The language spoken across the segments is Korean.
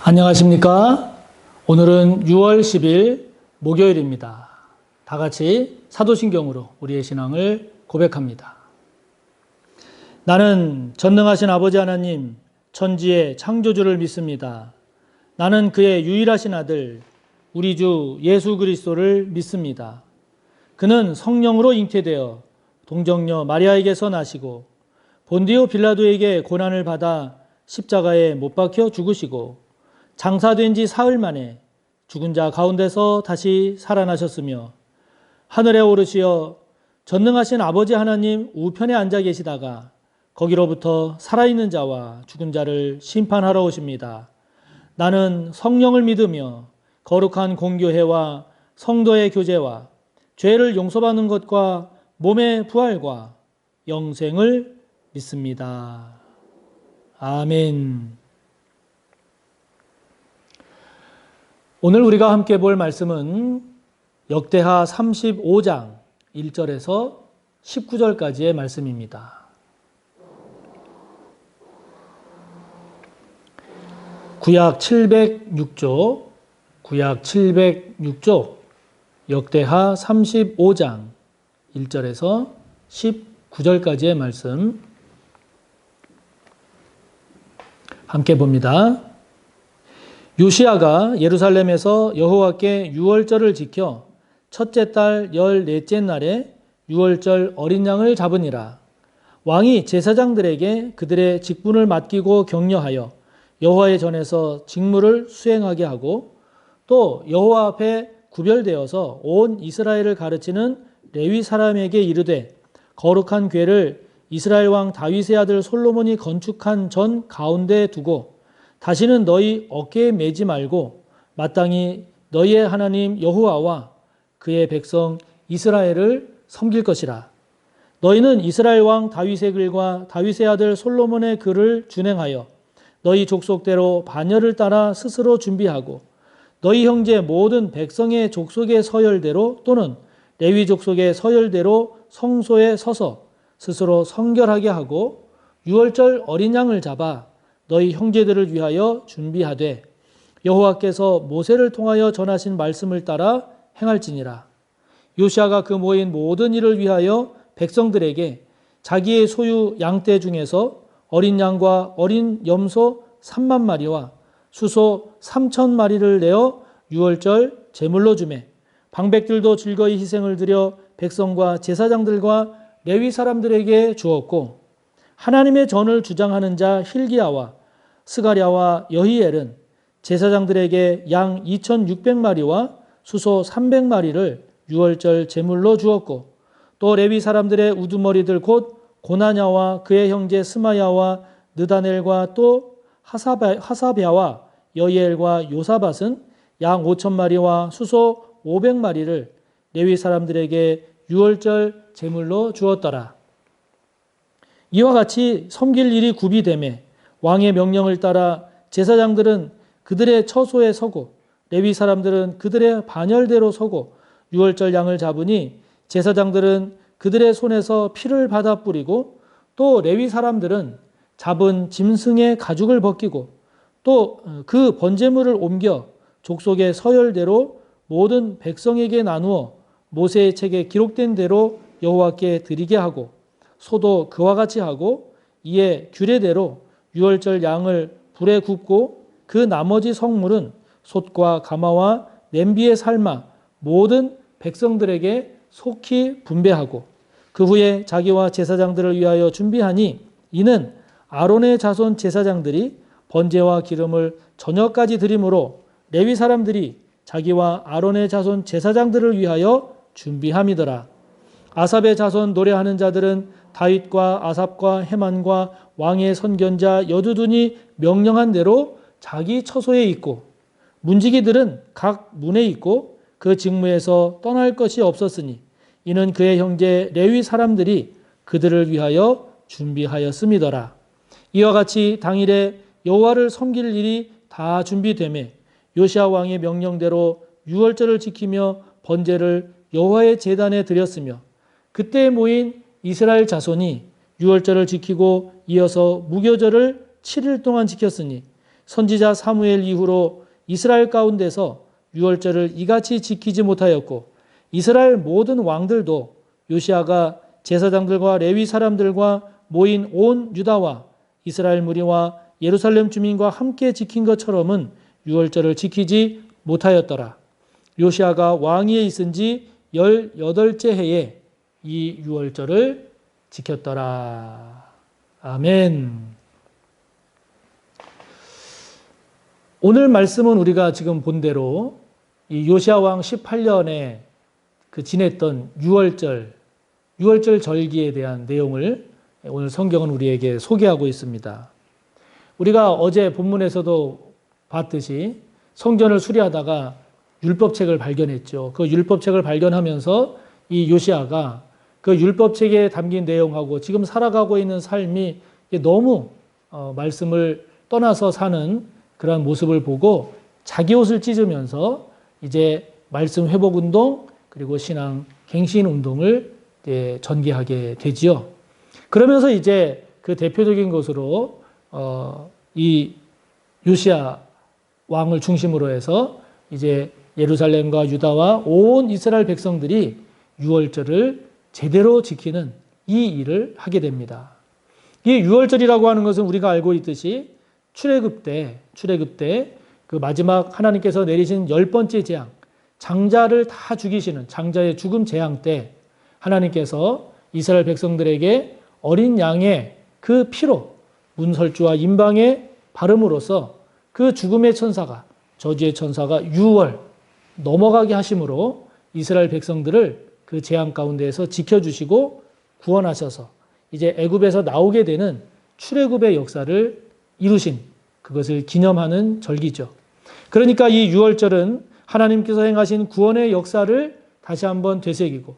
안녕하십니까? 오늘은 6월 10일 목요일입니다. 다 같이 사도신경으로 우리의 신앙을 고백합니다. 나는 전능하신 아버지 하나님, 천지의 창조주를 믿습니다. 나는 그의 유일하신 아들, 우리 주 예수 그리스도를 믿습니다. 그는 성령으로 잉태되어 동정녀 마리아에게서 나시고 본디오 빌라도에게 고난을 받아 십자가에 못 박혀 죽으시고 장사된 지 사흘 만에 죽은 자 가운데서 다시 살아나셨으며 하늘에 오르시어 전능하신 아버지 하나님 우편에 앉아 계시다가 거기로부터 살아있는 자와 죽은 자를 심판하러 오십니다. 나는 성령을 믿으며 거룩한 공교회와 성도의 교제와 죄를 용서받는 것과 몸의 부활과 영생을 믿습니다. 아멘. 오늘 우리가 함께 볼 말씀은 역대하 35장 1절에서 19절까지의 말씀입니다. 구약 706조 역대하 35장 1절에서 19절까지의 말씀 함께 봅니다. 요시야가 예루살렘에서 여호와께 유월절을 지켜 첫째 달 14째 날에 유월절 어린 양을 잡으니라. 왕이 제사장들에게 그들의 직분을 맡기고 격려하여 여호와의 전에서 직무를 수행하게 하고 또 여호와 앞에 구별되어서 온 이스라엘을 가르치는 레위 사람에게 이르되 거룩한 궤를 이스라엘 왕 다윗의 아들 솔로몬이 건축한 전 가운데 두고 다시는 너희 어깨에 매지 말고 마땅히 너희의 하나님 여호와와 그의 백성 이스라엘을 섬길 것이라. 너희는 이스라엘 왕 다윗의 글과 다윗의 아들 솔로몬의 글을 준행하여 너희 족속대로 반열을 따라 스스로 준비하고 너희 형제 모든 백성의 족속의 서열대로 또는 레위 족속의 서열대로 성소에 서서 스스로 성결하게 하고 유월절 어린 양을 잡아 너희 형제들을 위하여 준비하되 여호와께서 모세를 통하여 전하신 말씀을 따라 행할지니라. 요시야가 그 모인 모든 일을 위하여 백성들에게 자기의 소유 양떼 중에서 어린 양과 어린 염소 3만 마리와 수소 3천 마리를 내어 유월절 제물로 주매 방백들도 즐거이 희생을 드려 백성과 제사장들과 레위 사람들에게 주었고 하나님의 전을 주장하는 자 hil기야와 스가랴와 여히엘은 제사장들에게 양 2,600마리와 수소 300마리를 유월절 제물로 주었고 또 레위 사람들의 우두머리들 곧 고나냐와 그의 형제 스마야와 느다넬과 또 하사랴와 여히엘과 요사밧은 양 5,000마리와 수소 500마리를 레위 사람들에게 유월절 제물로 주었더라. 이와 같이 섬길 일이 구비되매 왕의 명령을 따라 제사장들은 그들의 처소에 서고 레위 사람들은 그들의 반열대로 서고 유월절 양을 잡으니 제사장들은 그들의 손에서 피를 받아 뿌리고 또 레위 사람들은 잡은 짐승의 가죽을 벗기고 또 그 번제물을 옮겨 족속의 서열대로 모든 백성에게 나누어 모세의 책에 기록된 대로 여호와께 드리게 하고 소도 그와 같이 하고 이에 규례대로 유월절 양을 불에 굽고 그 나머지 성물은 솥과 가마와 냄비에 삶아 모든 백성들에게 속히 분배하고 그 후에 자기와 제사장들을 위하여 준비하니 이는 아론의 자손 제사장들이 번제와 기름을 저녁까지 드림으로 레위 사람들이 자기와 아론의 자손 제사장들을 위하여 준비함이더라. 아삽의 자손 노래하는 자들은 다윗과 아삽과 헤만과 왕의 선견자 여두둔이 명령한 대로 자기 처소에 있고 문지기들은 각 문에 있고 그 직무에서 떠날 것이 없었으니 이는 그의 형제 레위 사람들이 그들을 위하여 준비하였음이더라. 이와 같이 당일에 여호와를 섬길 일이 다 준비되매 요시야 왕의 명령대로 유월절을 지키며 번제를 여호와의 제단에 드렸으며 그때 모인 이스라엘 자손이 유월절을 지키고 이어서 무교절을 7일 동안 지켰으니 선지자 사무엘 이후로 이스라엘 가운데서 유월절을 이같이 지키지 못하였고 이스라엘 모든 왕들도 요시아가 제사장들과 레위 사람들과 모인 온 유다와 이스라엘 무리와 예루살렘 주민과 함께 지킨 것처럼은 유월절을 지키지 못하였더라. 요시아가 왕위에 있은 지 18째 해에 이 유월절을 지켰더라. 아멘. 오늘 말씀은 우리가 지금 본 대로 이 요시아 왕 18년에 그 지냈던 유월절 절기에 대한 내용을 오늘 성경은 우리에게 소개하고 있습니다. 우리가 어제 본문에서도 봤듯이 성전을 수리하다가 율법책을 발견했죠. 그 율법책을 발견하면서 이 요시아가 그 율법책에 담긴 내용하고 지금 살아가고 있는 삶이 너무 말씀을 떠나서 사는 그런 모습을 보고 자기 옷을 찢으면서 이제 말씀 회복 운동 그리고 신앙 갱신 운동을 전개하게 되지요. 그러면서 이제 그 대표적인 것으로 이 요시아 왕을 중심으로 해서 이제 예루살렘과 유다와 온 이스라엘 백성들이 유월절을 제대로 지키는 이 일을 하게 됩니다. 이 유월절이라고 하는 것은 우리가 알고 있듯이 출애굽 때 그 마지막 하나님께서 내리신 10번째 재앙, 장자를 다 죽이시는 장자의 죽음 재앙 때 하나님께서 이스라엘 백성들에게 어린 양의 그 피로 문설주와 임방에 바름으로써 그 죽음의 천사가 저주의 천사가 유월 넘어가게 하심으로 이스라엘 백성들을 그 재앙 가운데에서 지켜주시고 구원하셔서 이제 애굽에서 나오게 되는 출애굽의 역사를 이루신 그것을 기념하는 절기죠. 그러니까 이 유월절은 하나님께서 행하신 구원의 역사를 다시 한번 되새기고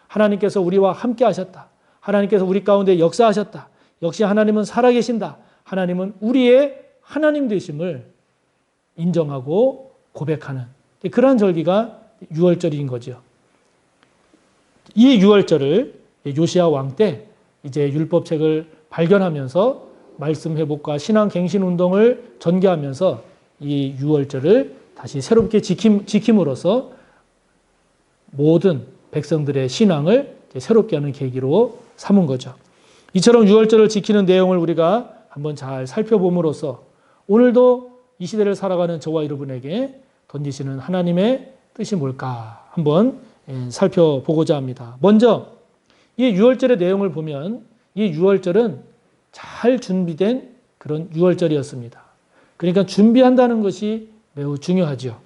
하나님께서 우리와 함께 하셨다. 하나님께서 우리 가운데 역사하셨다. 역시 하나님은 살아계신다. 하나님은 우리의 하나님 되심을 인정하고 고백하는 그러한 절기가 유월절인 거죠. 이 유월절을 요시아 왕 때 이제 율법책을 발견하면서 말씀 회복과 신앙 갱신 운동을 전개하면서 이 유월절을 다시 새롭게 지킴으로써 모든 백성들의 신앙을 새롭게 하는 계기로 삼은 거죠. 이처럼 유월절을 지키는 내용을 우리가 한번 잘 살펴봄으로써 오늘도 이 시대를 살아가는 저와 여러분에게 던지시는 하나님의 뜻이 뭘까 한번 살펴보고자 합니다. 먼저 이 유월절의 내용을 보면 이 유월절은 잘 준비된 그런 유월절이었습니다. 그러니까 준비한다는 것이 매우 중요하죠.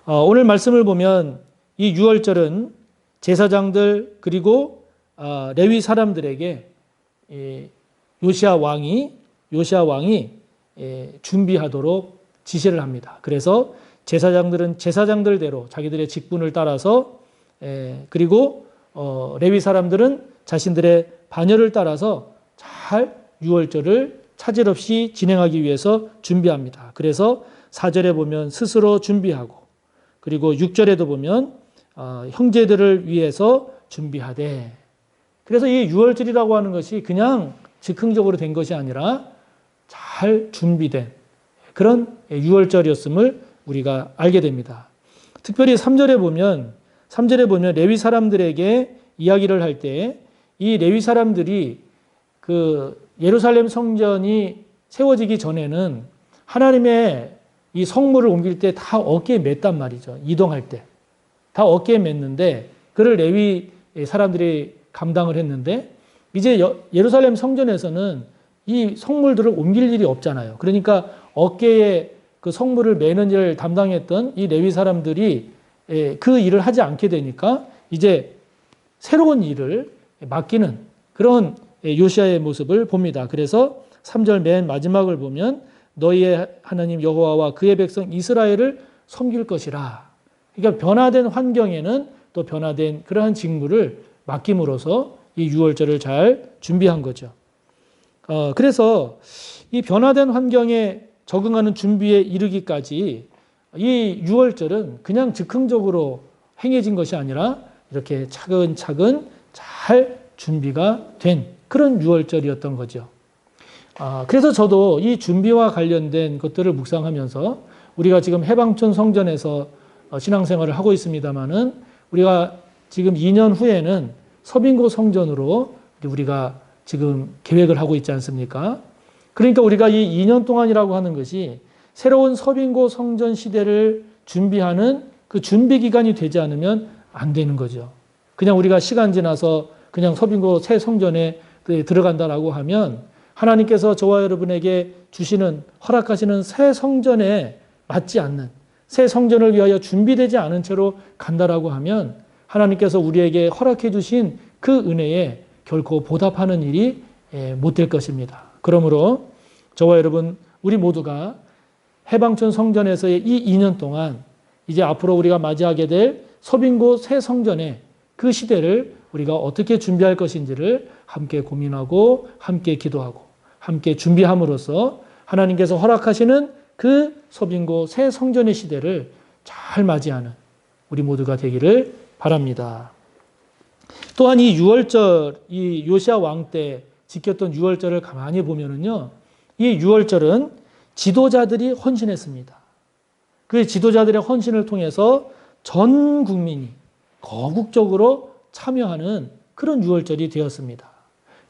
오늘 말씀을 보면 이 유월절은 제사장들 그리고 레위 사람들에게 요시아 왕이 준비하도록 지시를 합니다. 그래서 제사장들은 제사장들대로 자기들의 직분을 따라서 그리고 레위 사람들은 자신들의 반열을 따라서 잘 유월절을 차질 없이 진행하기 위해서 준비합니다. 그래서 4절에 보면 스스로 준비하고 그리고 6절에도 보면 형제들을 위해서 준비하되 그래서 이 유월절이라고 하는 것이 그냥 즉흥적으로 된 것이 아니라 잘 준비된 그런 유월절이었음을 우리가 알게 됩니다. 특별히 3절에 보면 레위 사람들에게 이야기를 할 때 이 레위 사람들이 그 예루살렘 성전이 세워지기 전에는 하나님의 이 성물을 옮길 때 다 어깨에 맸단 말이죠. 이동할 때. 다 어깨에 맸는데 그를 레위 사람들이 감당을 했는데 이제 예루살렘 성전에서는 이 성물들을 옮길 일이 없잖아요. 그러니까 어깨에 그 성물을 매는 일을 담당했던 이 레위 사람들이 그 일을 하지 않게 되니까 이제 새로운 일을 맡기는 그런 요시아의 모습을 봅니다. 그래서 3절 맨 마지막을 보면 너희의 하나님 여호와와 그의 백성 이스라엘을 섬길 것이라. 그러니까 변화된 환경에는 또 변화된 그러한 직무를 맡김으로써 이 유월절을 잘 준비한 거죠. 그래서 이 변화된 환경에 적응하는 준비에 이르기까지 이 유월절은 그냥 즉흥적으로 행해진 것이 아니라 이렇게 차근차근 잘 준비가 된 그런 유월절이었던 거죠. 그래서 저도 이 준비와 관련된 것들을 묵상하면서 우리가 지금 해방촌 성전에서 신앙생활을 하고 있습니다마는 우리가 지금 2년 후에는 서빙고 성전으로 우리가 지금 계획을 하고 있지 않습니까? 그러니까 우리가 이 2년 동안이라고 하는 것이 새로운 서빙고 성전 시대를 준비하는 그 준비 기간이 되지 않으면 안 되는 거죠. 그냥 우리가 시간 지나서 그냥 서빙고 새 성전에 들어간다라고 하면 하나님께서 저와 여러분에게 주시는 허락하시는 새 성전에 맞지 않는 새 성전을 위하여 준비되지 않은 채로 간다라고 하면 하나님께서 우리에게 허락해 주신 그 은혜에 결코 보답하는 일이 못 될 것입니다. 그러므로 저와 여러분 우리 모두가 해방촌 성전에서의 이 2년 동안 이제 앞으로 우리가 맞이하게 될 서빙고 새 성전의 그 시대를 우리가 어떻게 준비할 것인지를 함께 고민하고 함께 기도하고 함께 준비함으로써 하나님께서 허락하시는 그 서빙고 새 성전의 시대를 잘 맞이하는 우리 모두가 되기를 바랍니다. 또한 이 유월절, 이 요시야 왕 때 지켰던 유월절을 가만히 보면은요, 이 유월절은 지도자들이 헌신했습니다. 그 지도자들의 헌신을 통해서 전 국민이 거국적으로 참여하는 그런 유월절이 되었습니다.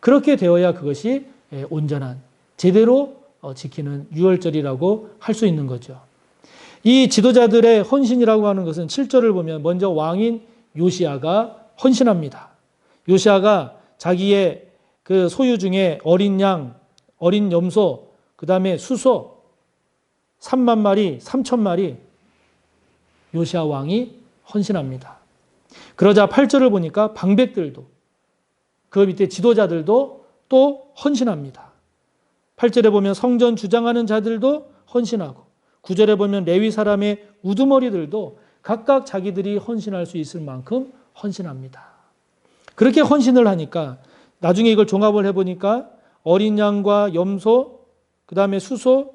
그렇게 되어야 그것이 온전한, 제대로 지키는 유월절이라고 할 수 있는 거죠. 이 지도자들의 헌신이라고 하는 것은 7절을 보면 먼저 왕인 요시야가 헌신합니다. 요시야가 자기의 그 소유 중에 어린 양, 어린 염소, 그 다음에 수소 3만 마리, 3천 마리 요시야 왕이 헌신합니다. 그러자 8절을 보니까 방백들도 그 밑에 지도자들도 또 헌신합니다. 8절에 보면 성전 주장하는 자들도 헌신하고 9절에 보면 레위 사람의 우두머리들도 각각 자기들이 헌신할 수 있을 만큼 헌신합니다. 그렇게 헌신을 하니까 나중에 이걸 종합을 해보니까 어린 양과 염소, 그 다음에 수소,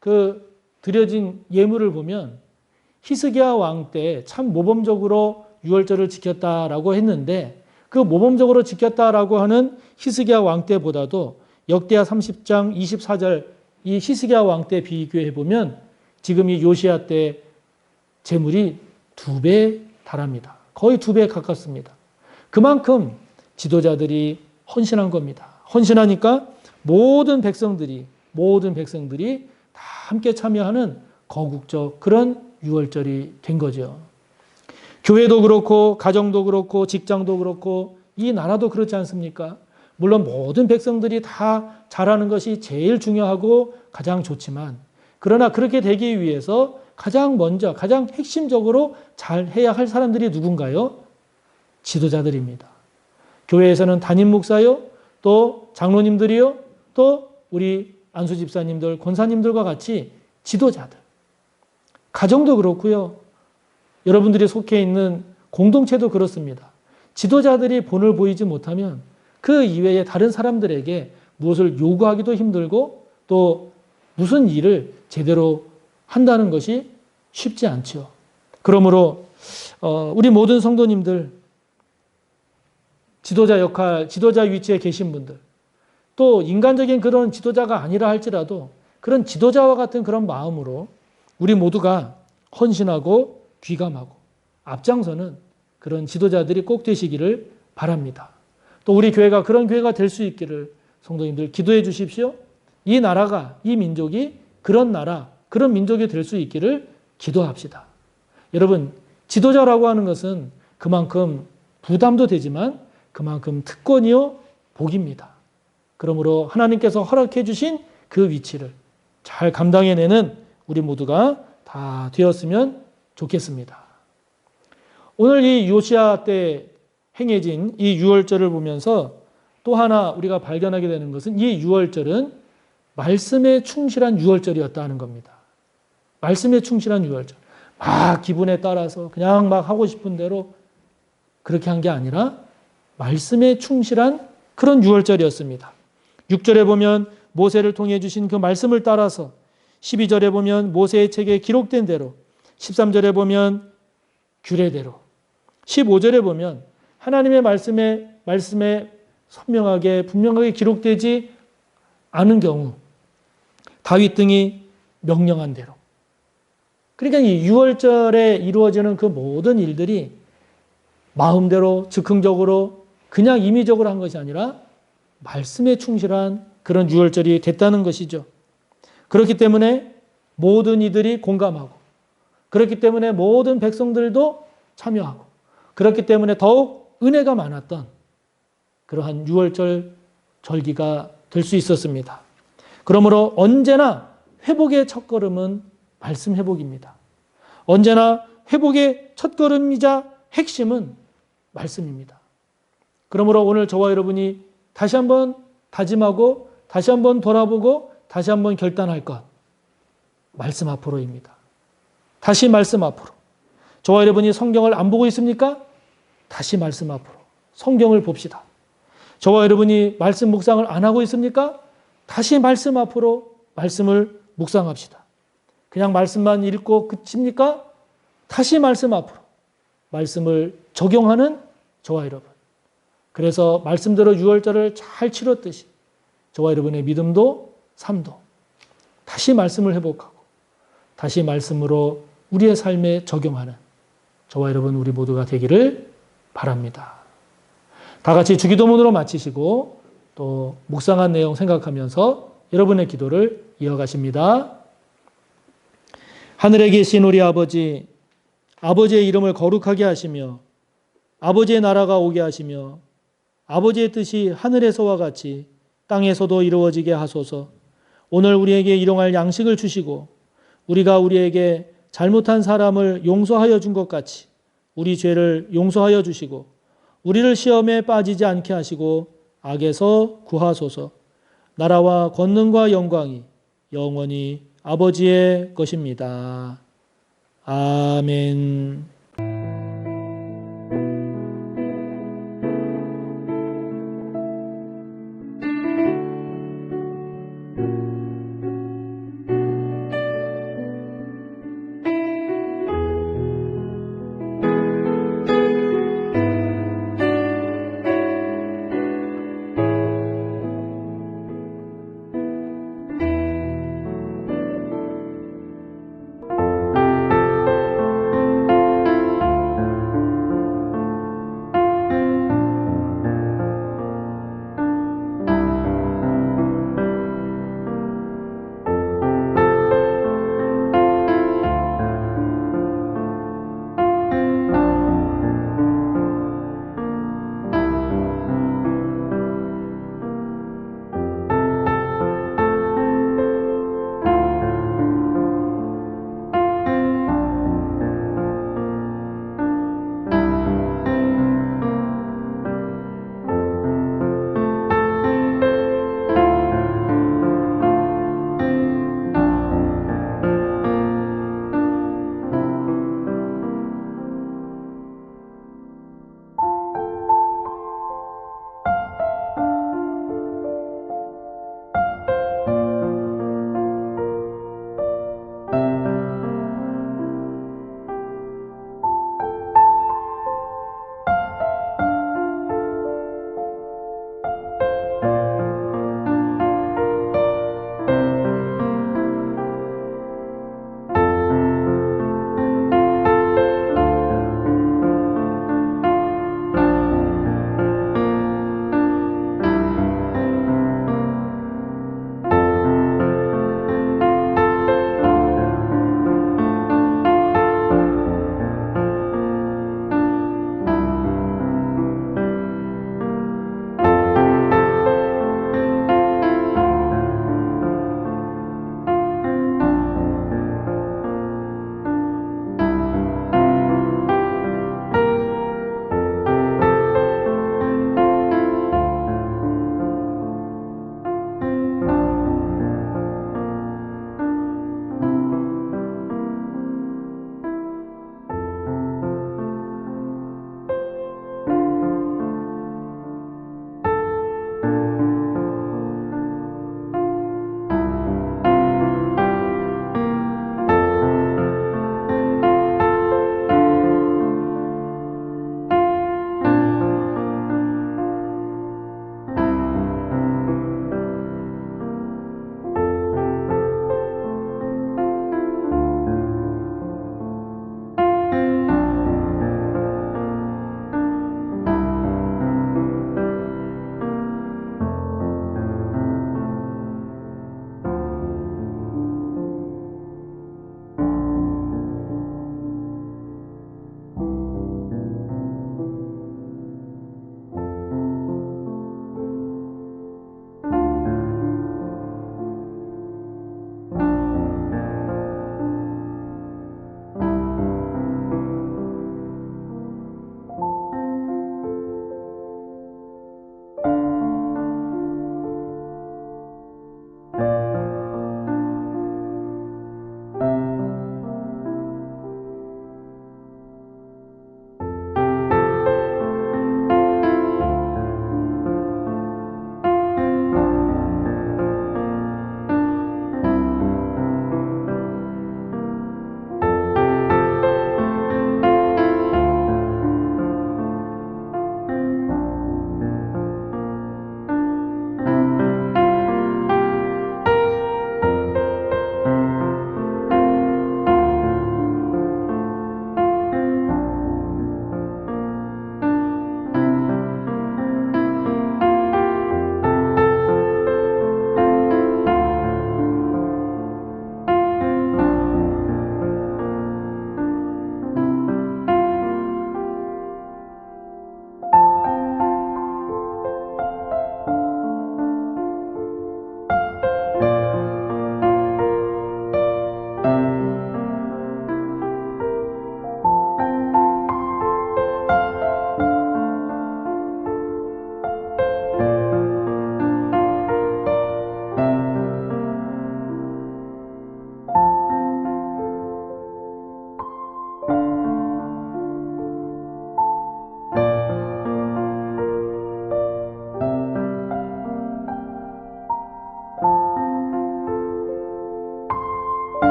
그 드려진 예물을 보면 히스기야 왕 때 참 모범적으로 유월절을 지켰다라고 했는데 그 모범적으로 지켰다라고 하는 히스기야 왕 때보다도 역대하 30장 24절 이 히스기야 왕 때 비교해 보면 지금 이 요시야 때 재물이 2배 달합니다. 거의 2배 가깝습니다. 그만큼 지도자들이 헌신한 겁니다. 헌신하니까 모든 백성들이 다 함께 참여하는 거국적 그런 유월절이 된 거죠. 교회도 그렇고 가정도 그렇고 직장도 그렇고 이 나라도 그렇지 않습니까? 물론 모든 백성들이 다 잘하는 것이 제일 중요하고 가장 좋지만 그러나 그렇게 되기 위해서 가장 먼저 가장 핵심적으로 잘 해야 할 사람들이 누군가요? 지도자들입니다. 교회에서는 담임 목사요, 또 장로님들이요, 또 우리 안수 집사님들, 권사님들과 같이 지도자들. 가정도 그렇고요. 여러분들이 속해 있는 공동체도 그렇습니다. 지도자들이 본을 보이지 못하면 그 이외에 다른 사람들에게 무엇을 요구하기도 힘들고 또 무슨 일을 제대로 한다는 것이 쉽지 않죠. 그러므로 우리 모든 성도님들 지도자 역할, 지도자 위치에 계신 분들 또 인간적인 그런 지도자가 아니라 할지라도 그런 지도자와 같은 그런 마음으로 우리 모두가 헌신하고 귀감하고 앞장서는 그런 지도자들이 꼭 되시기를 바랍니다. 또 우리 교회가 그런 교회가 될 수 있기를 성도님들 기도해 주십시오. 이 나라가, 이 민족이 그런 나라, 그런 민족이 될 수 있기를 기도합시다. 여러분, 지도자라고 하는 것은 그만큼 부담도 되지만 그만큼 특권이요, 복입니다. 그러므로 하나님께서 허락해 주신 그 위치를 잘 감당해내는 우리 모두가 다 되었으면 좋겠습니다. 오늘 이 요시야 때 행해진 이 유월절을 보면서 또 하나 우리가 발견하게 되는 것은 이 유월절은 말씀에 충실한 유월절이었다는 겁니다. 말씀에 충실한 유월절. 막 기분에 따라서 그냥 막 하고 싶은 대로 그렇게 한 게 아니라 말씀에 충실한 그런 유월절이었습니다. 6절에 보면 모세를 통해 주신 그 말씀을 따라서 12절에 보면 모세의 책에 기록된 대로 13절에 보면 규례대로 15절에 보면 하나님의 말씀에 선명하게 분명하게 기록되지 않은 경우 다윗 등이 명령한 대로, 그러니까 이 유월절에 이루어지는 그 모든 일들이 마음대로 즉흥적으로 그냥 임의적으로 한 것이 아니라 말씀에 충실한 그런 유월절이 됐다는 것이죠. 그렇기 때문에 모든 이들이 공감하고, 그렇기 때문에 모든 백성들도 참여하고, 그렇기 때문에 더욱 은혜가 많았던 그러한 유월절 절기가 될 수 있었습니다. 그러므로 언제나 회복의 첫걸음은 말씀 회복입니다. 언제나 회복의 첫걸음이자 핵심은 말씀입니다. 그러므로 오늘 저와 여러분이 다시 한번 다짐하고 다시 한번 돌아보고 다시 한번 결단할 것, 말씀 앞으로입니다. 다시 말씀 앞으로. 저와 여러분이 성경을 안 보고 있습니까? 다시 말씀 앞으로. 성경을 봅시다. 저와 여러분이 말씀 묵상을 안 하고 있습니까? 다시 말씀 앞으로 말씀을 묵상합시다. 그냥 말씀만 읽고 그칩니까? 다시 말씀 앞으로 말씀을 적용하는 저와 여러분. 그래서 말씀대로 유월절을 잘 치렀듯이 저와 여러분의 믿음도 삶도 다시 말씀을 회복하고 다시 말씀으로 우리의 삶에 적용하는 저와 여러분 우리 모두가 되기를 바랍니다. 다 같이 주기도문으로 마치시고 또 묵상한 내용 생각하면서 여러분의 기도를 이어가십니다. 하늘에 계신 우리 아버지, 아버지의 이름을 거룩하게 하시며 아버지의 나라가 오게 하시며 아버지의 뜻이 하늘에서와 같이 땅에서도 이루어지게 하소서. 오늘 우리에게 일용할 양식을 주시고 우리가 우리에게 잘못한 사람을 용서하여 준 것 같이 우리 죄를 용서하여 주시고 우리를 시험에 빠지지 않게 하시고 악에서 구하소서. 나라와 권능과 영광이 영원히 아버지의 것입니다. 아멘.